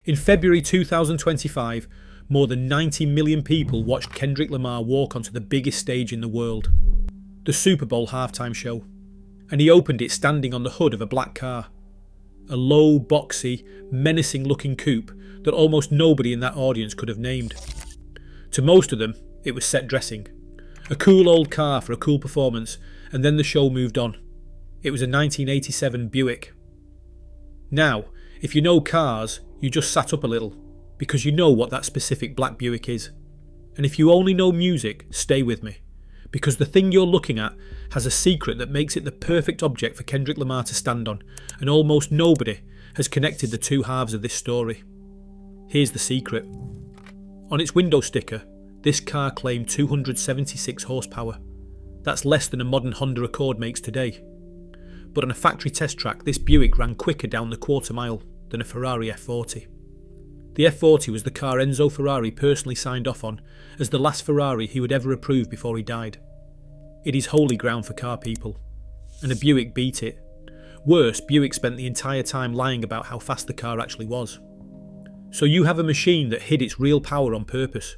In February 2025, more than 90 million people watched Kendrick Lamar walk onto the biggest stage in the world, the Super Bowl halftime show, and he opened it standing on the hood of a black car. A low, boxy, menacing-looking coupe that almost nobody in that audience could have named. To most of them, it was set dressing. A cool old car for a cool performance, and then the show moved on. It was a 1987 Buick. Now, if you know cars, you just sat up a little, because you know what that specific black Buick is. And if you only know music, stay with me, because the thing you're looking at has a secret that makes it the perfect object for Kendrick Lamar to stand on, and almost nobody has connected the two halves of this story. Here's the secret. On its window sticker, this car claimed 276 horsepower. That's less than a modern Honda Accord makes today. But on a factory test track, this Buick ran quicker down the quarter mile than a Ferrari F40. The F40 was the car Enzo Ferrari personally signed off on as the last Ferrari he would ever approve before he died. It is holy ground for car people, and a Buick beat it. Worse, Buick spent the entire time lying about how fast the car actually was. So you have a machine that hid its real power on purpose,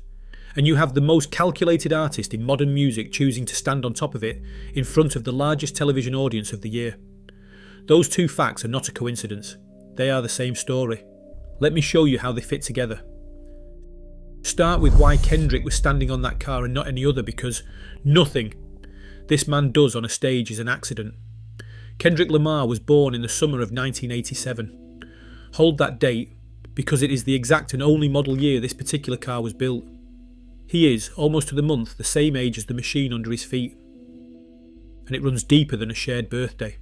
and you have the most calculated artist in modern music choosing to stand on top of it in front of the largest television audience of the year. Those two facts are not a coincidence. They are the same story. Let me show you how they fit together. Start with why Kendrick was standing on that car and not any other, because nothing this man does on a stage is an accident. Kendrick Lamar was born in the summer of 1987. Hold that date, because it is the exact and only model year this particular car was built. He is, almost to the month, the same age as the machine under his feet. And it runs deeper than a shared birthday.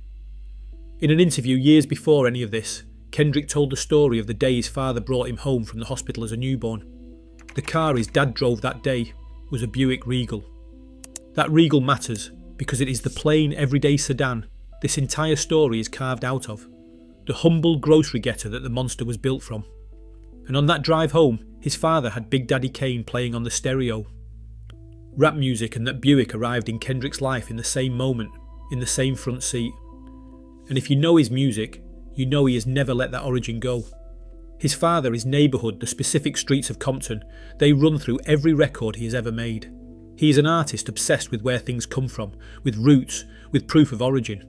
In an interview years before any of this, Kendrick told the story of the day his father brought him home from the hospital as a newborn. The car his dad drove that day was a Buick Regal. That Regal matters because it is the plain, everyday sedan this entire story is carved out of. The humble grocery getter that the monster was built from. And on that drive home, his father had Big Daddy Kane playing on the stereo. Rap music and that Buick arrived in Kendrick's life in the same moment, in the same front seat. And if you know his music, you know he has never let that origin go. His father, his neighbourhood, the specific streets of Compton, they run through every record he has ever made. He is an artist obsessed with where things come from, with roots, with proof of origin.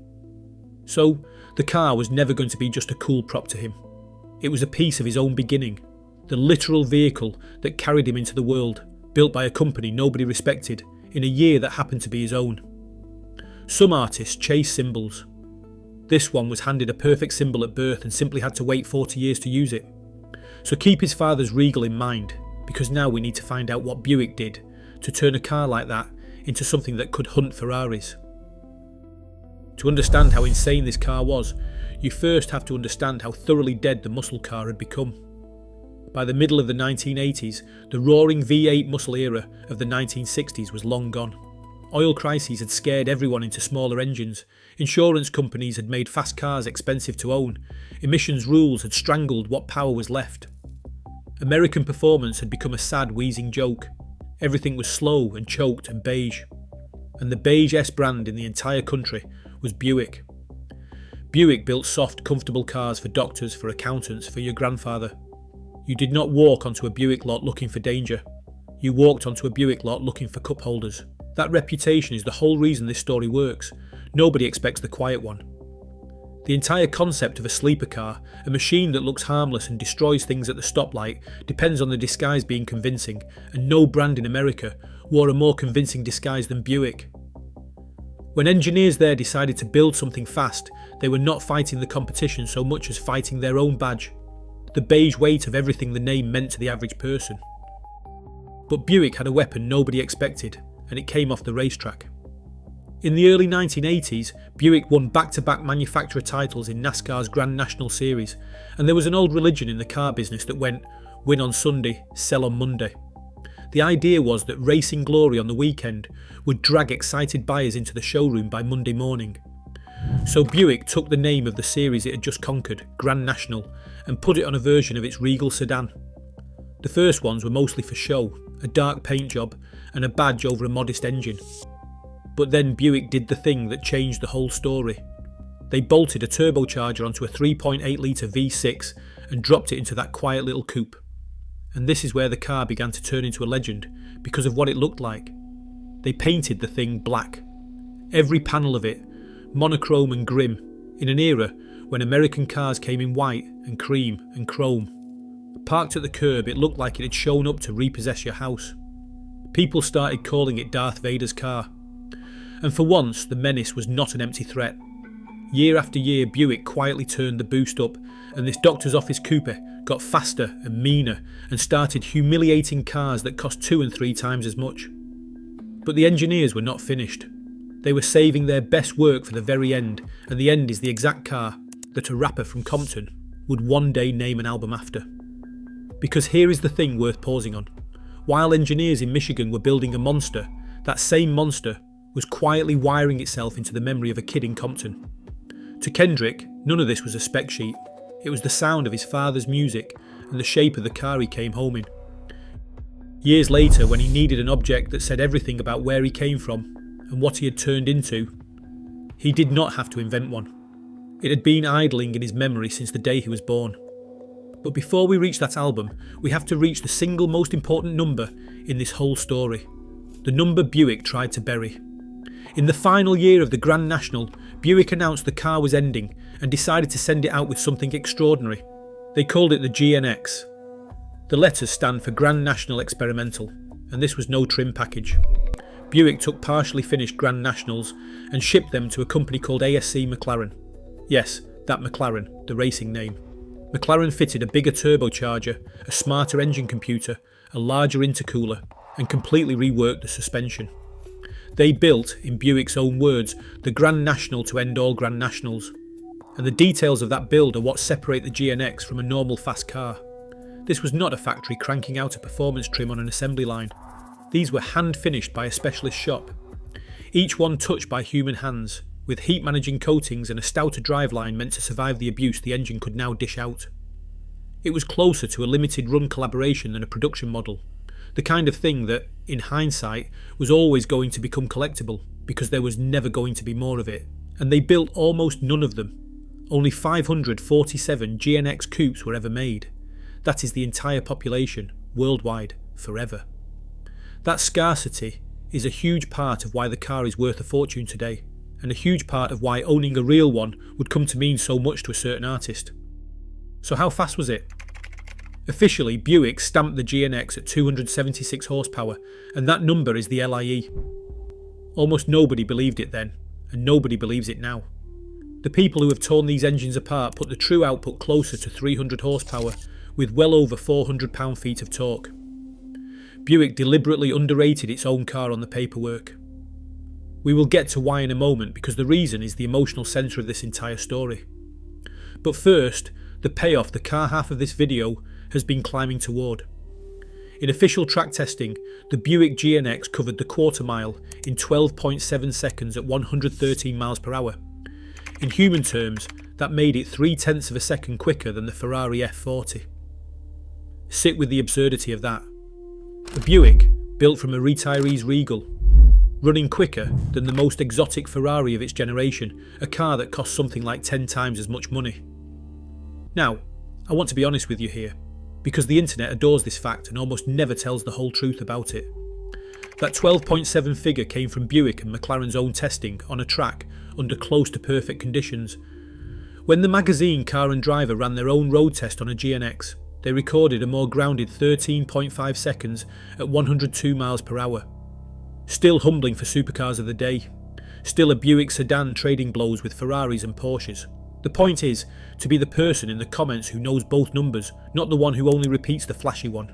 So, the car was never going to be just a cool prop to him. It was a piece of his own beginning, the literal vehicle that carried him into the world, built by a company nobody respected, in a year that happened to be his own. Some artists chase symbols. This one was handed a perfect symbol at birth and simply had to wait 40 years to use it. So keep his father's Regal in mind, because now we need to find out what Buick did to turn a car like that into something that could hunt Ferraris. To understand how insane this car was, you first have to understand how thoroughly dead the muscle car had become. By the middle of the 1980s, the roaring V8 muscle era of the 1960s was long gone. Oil crises had scared everyone into smaller engines, insurance companies had made fast cars expensive to own, emissions rules had strangled what power was left. American performance had become a sad, wheezing joke. Everything was slow and choked and beige. And the beige S brand in the entire country was Buick. Buick built soft, comfortable cars for doctors, for accountants, for your grandfather. You did not walk onto a Buick lot looking for danger. You walked onto a Buick lot looking for cup holders. That reputation is the whole reason this story works. Nobody expects the quiet one. The entire concept of a sleeper car, a machine that looks harmless and destroys things at the stoplight, depends on the disguise being convincing, and no brand in America wore a more convincing disguise than Buick. When engineers there decided to build something fast, they were not fighting the competition so much as fighting their own badge, the beige weight of everything the name meant to the average person. But Buick had a weapon nobody expected, and it came off the racetrack. In the early 1980s, Buick won back-to-back manufacturer titles in NASCAR's Grand National Series, and there was an old religion in the car business that went, win on Sunday, sell on Monday. The idea was that racing glory on the weekend would drag excited buyers into the showroom by Monday morning. So Buick took the name of the series it had just conquered, Grand National, and put it on a version of its Regal sedan. The first ones were mostly for show, a dark paint job, and a badge over a modest engine. But then Buick did the thing that changed the whole story. They bolted a turbocharger onto a 3.8 litre V6 and dropped it into that quiet little coupe. And this is where the car began to turn into a legend because of what it looked like. They painted the thing black. Every panel of it, monochrome and grim, in an era when American cars came in white and cream and chrome. Parked at the curb, it looked like it had shown up to repossess your house. People started calling it Darth Vader's car. And for once, the menace was not an empty threat. Year after year, Buick quietly turned the boost up, and this doctor's office coupe got faster and meaner and started humiliating cars that cost 2 and 3 times as much. But the engineers were not finished. They were saving their best work for the very end, and the end is the exact car that a rapper from Compton would one day name an album after. Because here is the thing worth pausing on. While engineers in Michigan were building a monster, that same monster was quietly wiring itself into the memory of a kid in Compton. To Kendrick, none of this was a spec sheet. It was the sound of his father's music and the shape of the car he came home in. Years later, when he needed an object that said everything about where he came from and what he had turned into, he did not have to invent one. It had been idling in his memory since the day he was born. But before we reach that album, we have to reach the single most important number in this whole story. The number Buick tried to bury. In the final year of the Grand National, Buick announced the car was ending and decided to send it out with something extraordinary. They called it the GNX. The letters stand for Grand National Experimental, and this was no trim package. Buick took partially finished Grand Nationals and shipped them to a company called ASC McLaren. Yes, that McLaren, the racing name. McLaren fitted a bigger turbocharger, a smarter engine computer, a larger intercooler, and completely reworked the suspension. They built, in Buick's own words, the Grand National to end all Grand Nationals. And the details of that build are what separate the GNX from a normal fast car. This was not a factory cranking out a performance trim on an assembly line. These were hand-finished by a specialist shop. Each one touched by human hands, with heat-managing coatings and a stouter driveline meant to survive the abuse the engine could now dish out. It was closer to a limited-run collaboration than a production model. The kind of thing that, in hindsight, was always going to become collectible because there was never going to be more of it. And they built almost none of them. Only 547 GNX coupes were ever made. That is the entire population, worldwide, forever. That scarcity is a huge part of why the car is worth a fortune today, and a huge part of why owning a real one would come to mean so much to a certain artist. So how fast was it? Officially, Buick stamped the GNX at 276 horsepower, and that number is the LIE. Almost nobody believed it then, and nobody believes it now. The people who have torn these engines apart put the true output closer to 300 horsepower, with well over 400 pound-feet of torque. Buick deliberately underrated its own car on the paperwork. We will get to why in a moment, because the reason is the emotional centre of this entire story. But first, the payoff the car half of this video has been climbing toward. In official track testing, the Buick GNX covered the quarter mile in 12.7 seconds at 113 miles per hour. In human terms, that made it 0.3 of a second quicker than the Ferrari F40. Sit with the absurdity of that. A Buick, built from a retiree's Regal, running quicker than the most exotic Ferrari of its generation, a car that cost something like 10 times as much money. Now, I want to be honest with you here, because the internet adores this fact and almost never tells the whole truth about it. That 12.7 figure came from Buick and McLaren's own testing on a track under close to perfect conditions. When the magazine Car and Driver ran their own road test on a GNX, they recorded a more grounded 13.5 seconds at 102 miles per hour. Still humbling for supercars of the day. Still a Buick sedan trading blows with Ferraris and Porsches. The point is to be the person in the comments who knows both numbers, not the one who only repeats the flashy one.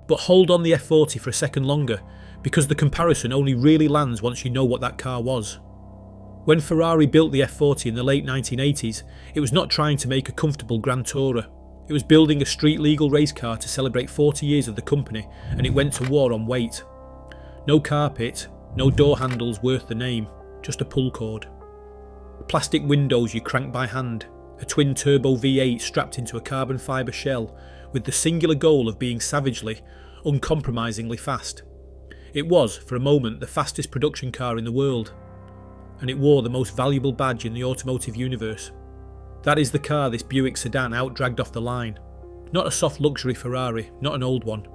But hold on the F40 for a second longer, because the comparison only really lands once you know what that car was. When Ferrari built the F40 in the late 1980s, it was not trying to make a comfortable Grand Tourer. It was building a street-legal race car to celebrate 40 years of the company, and it went to war on weight. No carpet, no door handles worth the name, just a pull cord. Plastic windows you crank by hand, a twin-turbo V8 strapped into a carbon fibre shell, with the singular goal of being savagely, uncompromisingly fast. It was, for a moment, the fastest production car in the world, and it wore the most valuable badge in the automotive universe. That is the car this Buick sedan out-dragged off the line. Not a soft luxury Ferrari, not an old one.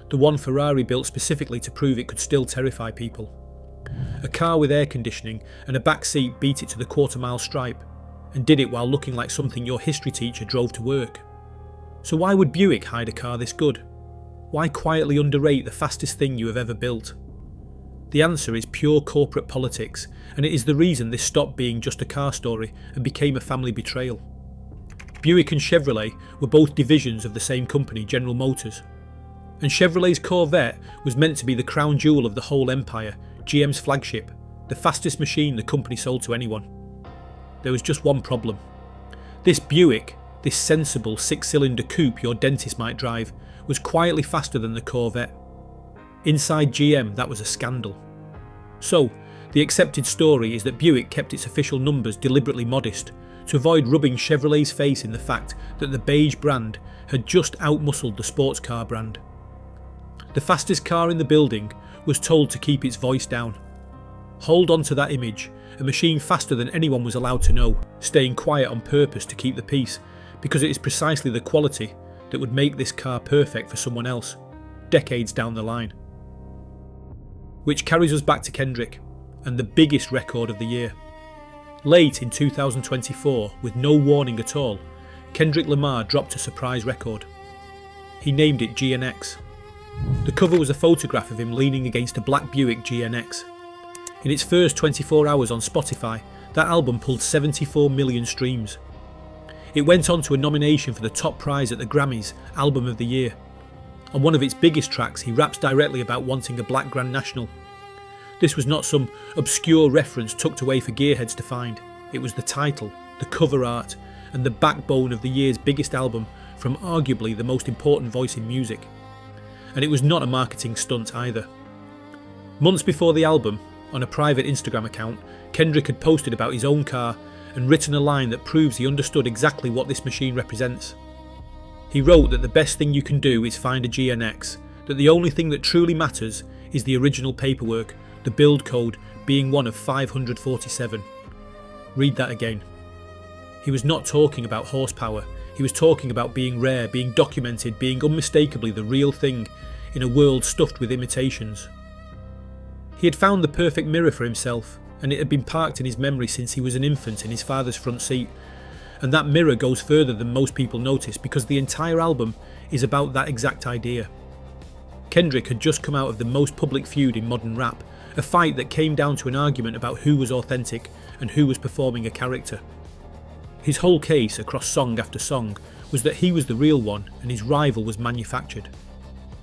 The one Ferrari built specifically to prove it could still terrify people. A car with air conditioning and a back seat beat it to the quarter-mile stripe, and did it while looking like something your history teacher drove to work. So why would Buick hide a car this good? Why quietly underrate the fastest thing you have ever built? The answer is pure corporate politics, and it is the reason this stopped being just a car story and became a family betrayal. Buick and Chevrolet were both divisions of the same company, General Motors. And Chevrolet's Corvette was meant to be the crown jewel of the whole empire, GM's flagship, the fastest machine the company sold to anyone. There was just one problem. This Buick, this sensible 6-cylinder coupe your dentist might drive, was quietly faster than the Corvette. Inside GM, that was a scandal. So, the accepted story is that Buick kept its official numbers deliberately modest to avoid rubbing Chevrolet's face in the fact that the beige brand had just outmuscled the sports car brand. The fastest car in the building was told to keep its voice down. Hold on to that image, a machine faster than anyone was allowed to know, staying quiet on purpose to keep the peace, because it is precisely the quality that would make this car perfect for someone else, decades down the line. Which carries us back to Kendrick, and the biggest record of the year. Late in 2024, with no warning at all, Kendrick Lamar dropped a surprise record. He named it GNX. The cover was a photograph of him leaning against a black Buick GNX. In its first 24 hours on Spotify, that album pulled 74 million streams. It went on to a nomination for the top prize at the Grammys, Album of the Year. On one of its biggest tracks, he raps directly about wanting a black Grand National. This was not some obscure reference tucked away for gearheads to find. It was the title, the cover art, and the backbone of the year's biggest album from arguably the most important voice in music. And it was not a marketing stunt either. Months before the album, on a private Instagram account, Kendrick had posted about his own car and written a line that proves he understood exactly what this machine represents. He wrote that the best thing you can do is find a GNX, that the only thing that truly matters is the original paperwork, the build code being one of 547. Read that again. He was not talking about horsepower, he was talking about being rare, being documented, being unmistakably the real thing in a world stuffed with imitations. He had found the perfect mirror for himself, and it had been parked in his memory since he was an infant in his father's front seat. And that mirror goes further than most people notice because the entire album is about that exact idea. Kendrick had just come out of the most public feud in modern rap, a fight that came down to an argument about who was authentic and who was performing a character. His whole case, across song after song, was that he was the real one and his rival was manufactured.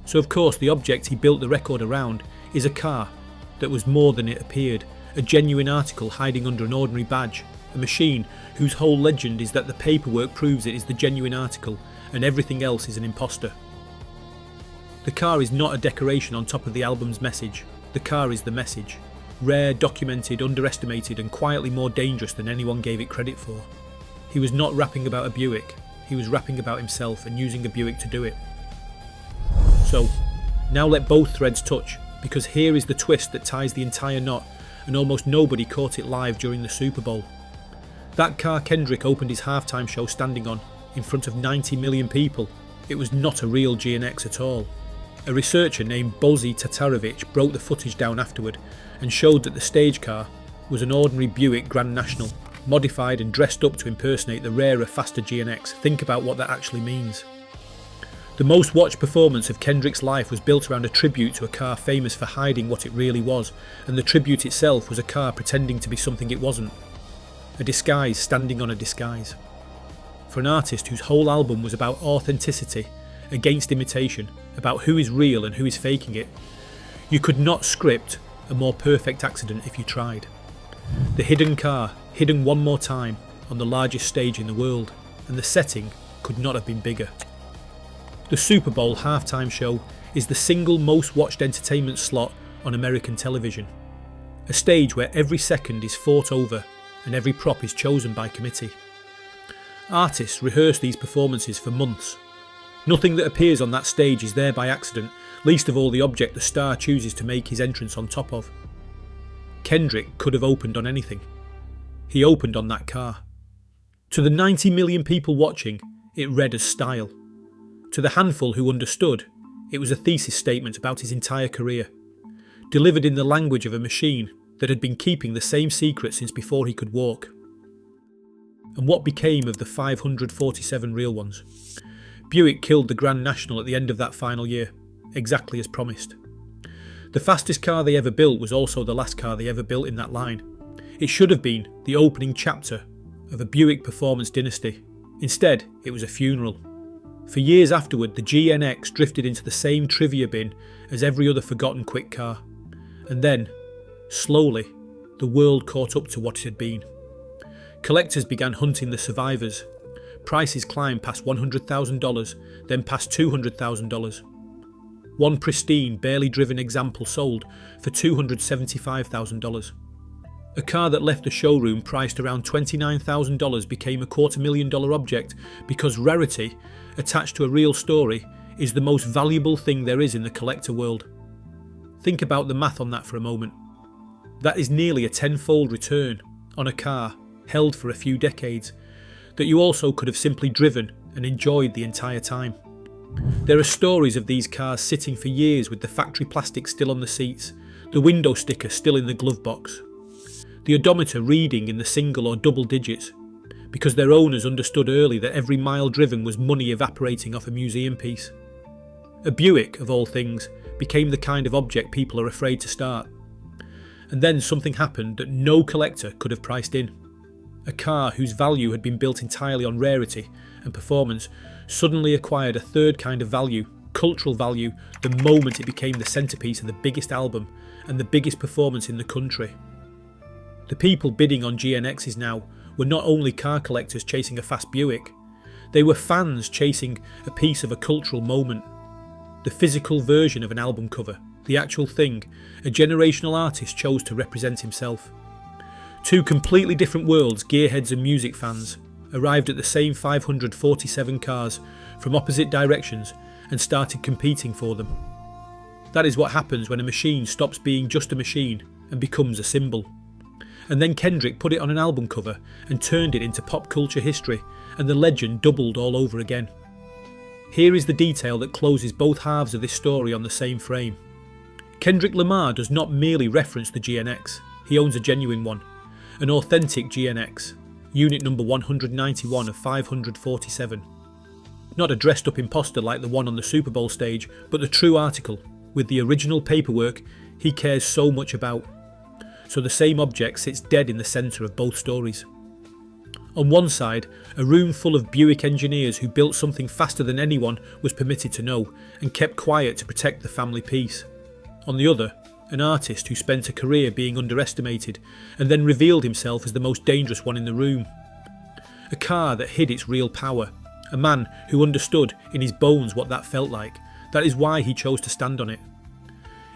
So of course the object he built the record around is a car that was more than it appeared, a genuine article hiding under an ordinary badge, a machine whose whole legend is that the paperwork proves it is the genuine article and everything else is an imposter. The car is not a decoration on top of the album's message, the car is the message. Rare, documented, underestimated and quietly more dangerous than anyone gave it credit for. He was not rapping about a Buick, he was rapping about himself and using a Buick to do it. So, now let both threads touch, because here is the twist that ties the entire knot, and almost nobody caught it live during the Super Bowl. That car Kendrick opened his halftime show standing on, in front of 90 million people. It was not a real GNX at all. A researcher named Bozi Tatarovich broke the footage down afterward and showed that the stage car was an ordinary Buick Grand National, modified and dressed up to impersonate the rarer, faster GNX. Think about what that actually means. The most watched performance of Kendrick's life was built around a tribute to a car famous for hiding what it really was, and the tribute itself was a car pretending to be something it wasn't. A disguise standing on a disguise. For an artist whose whole album was about authenticity, against imitation, about who is real and who is faking it, you could not script a more perfect accident if you tried. The hidden car, hidden one more time, on the largest stage in the world, and the setting could not have been bigger. The Super Bowl halftime show is the single most watched entertainment slot on American television. A stage where every second is fought over and every prop is chosen by committee. Artists rehearse these performances for months. Nothing that appears on that stage is there by accident, least of all the object the star chooses to make his entrance on top of. Kendrick could have opened on anything. He opened on that car. To the 90 million people watching, it read as style. To the handful who understood, it was a thesis statement about his entire career, delivered in the language of a machine that had been keeping the same secret since before he could walk. And what became of the 547 real ones? Buick killed the Grand National at the end of that final year, exactly as promised. The fastest car they ever built was also the last car they ever built in that line. It should have been the opening chapter of a Buick performance dynasty. Instead, it was a funeral. For years afterward, the GNX drifted into the same trivia bin as every other forgotten quick car. And then, slowly, the world caught up to what it had been. Collectors began hunting the survivors. Prices climbed past $100,000, then past $200,000. One pristine, barely driven example sold for $275,000. A car that left the showroom priced around $29,000 became a $250,000 object because rarity, attached to a real story, is the most valuable thing there is in the collector world. Think about the math on that for a moment. That is nearly a tenfold return on a car held for a few decades that you also could have simply driven and enjoyed the entire time. There are stories of these cars sitting for years with the factory plastic still on the seats, the window sticker still in the glove box, the odometer reading in the single or double digits, because their owners understood early that every mile driven was money evaporating off a museum piece. A Buick, of all things, became the kind of object people are afraid to start. And then something happened that no collector could have priced in. A car whose value had been built entirely on rarity and performance suddenly acquired a third kind of value, cultural value, the moment it became the centrepiece of the biggest album and the biggest performance in the country. The people bidding on GNXs now were not only car collectors chasing a fast Buick, they were fans chasing a piece of a cultural moment. The physical version of an album cover, the actual thing, a generational artist chose to represent himself. Two completely different worlds, gearheads and music fans, arrived at the same 547 cars from opposite directions and started competing for them. That is what happens when a machine stops being just a machine and becomes a symbol. And then Kendrick put it on an album cover and turned it into pop culture history, and the legend doubled all over again. Here is the detail that closes both halves of this story on the same frame. Kendrick Lamar does not merely reference the GNX, he owns a genuine one, an authentic GNX, unit number 191 of 547. Not a dressed up imposter like the one on the Super Bowl stage, but the true article, with the original paperwork he cares so much about. So the same object sits dead in the centre of both stories. On one side, a room full of Buick engineers who built something faster than anyone was permitted to know and kept quiet to protect the family peace. On the other, an artist who spent a career being underestimated and then revealed himself as the most dangerous one in the room. A car that hid its real power, a man who understood in his bones what that felt like. That is why he chose to stand on it.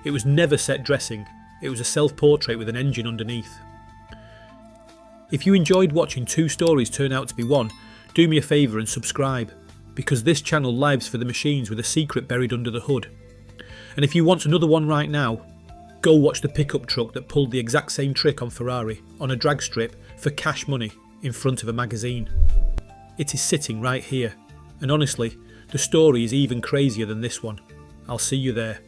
It was never set dressing. It was a self-portrait with an engine underneath. If you enjoyed watching two stories turn out to be one, do me a favour and subscribe, because this channel lives for the machines with a secret buried under the hood. And if you want another one right now, go watch the pickup truck that pulled the exact same trick on Ferrari on a drag strip for cash money in front of a magazine. It is sitting right here, and honestly, the story is even crazier than this one. I'll see you there.